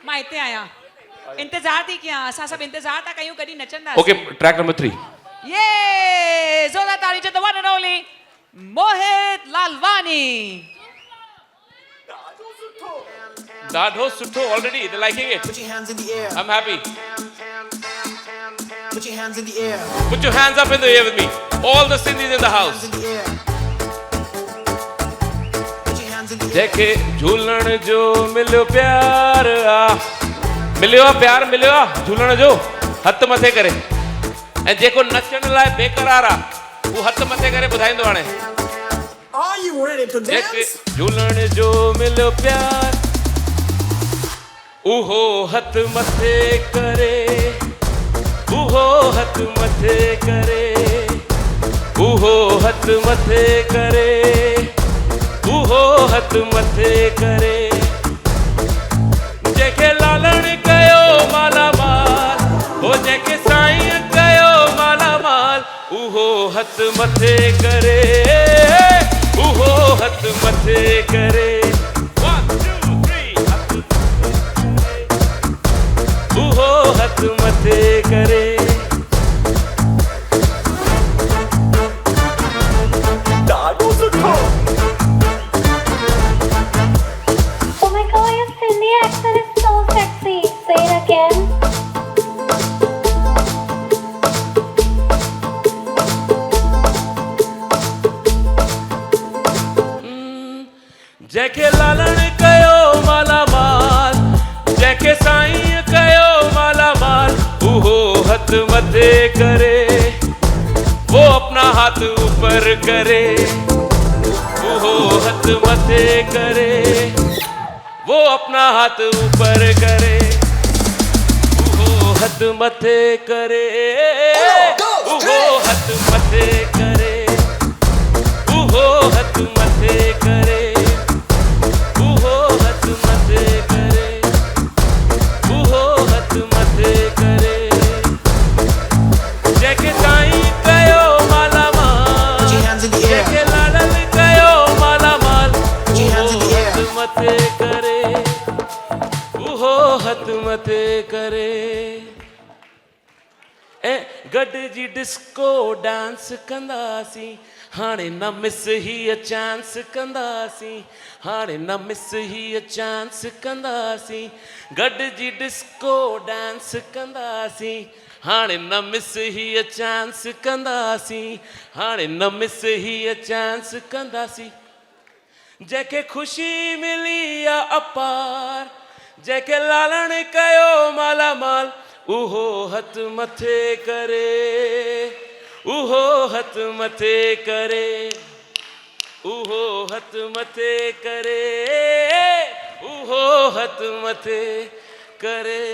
माहिती आया इंतजार थी क्या असा सब इंतजार था कहीं कभी नचंदा ओके ट्रैक नंबर 3 ये जोरदार ताली to the one and only Mohit Lalwani Dadho Sutto already they're liking it. Put your hands in the air. I'm happy. Put your hands in the air. Put your hands up in the air with me. All the Sindhis in the house. Hands in the air. Put your hands in the air. जेके झूलण जो मिलियो प्यार मिलियो आहे प्यार मिलियो आहे झूलण जो हथ मथे करे ऐं जेको नचण लाइ बेकरार आहे उहो हथ मथे करे ॿुधाईंदो हाणे Are you ready to JK dance? झूलण जो मिलियो प्यार उहो हथ मथे करे उहो हथ मथे करे उहो हथ मथे करे उहो हथ मथे करे जेके लालण कयो माला माल हो जेके साईं कयो माला माल उहो हथ मथे करे उहो हथ मथे करे 1 2 3 उहो हथ मथे करे Dadho Sutto. Oh my god, your Cindy accent is so sexy. Say it again. जेके लालण कयो माला माल जेके साईं कयो माला माल उहो हथ मथे करे वो अपना हाथ ऊपर करे उहो हथ मथे करे वो अपना हाथ ऊपर करे उहो हथ मथे करे उहो हथ मथे करे उहो हथ मथे करे उहो हथ मथे करे उहो हथ मथे करे जेके साईं कयो माला माल Put your hands in the air. जेके लालण कयो माला माल Put your hands in the air. हथ मथे करे उहो हथ मथे करे ऐं गॾिजी डिस्को डांस कंदासीं हाणे न मिस हीअ चांस कंदासीं हाणे न मिस हीअ चांस कंदासीं गॾिजी डिस्को डांस कंदासीं हाणे न मिस हीअ चांस कंदासीं हाणे न मिस हीअ चांस कंदासीं जेके ख़ुशी मिली आहे अपार जेके लालण कयो माला माल उहो हथ मथे करे उहो हथ मथे करे उहो हथ मथे करे उहो हथ मथे करे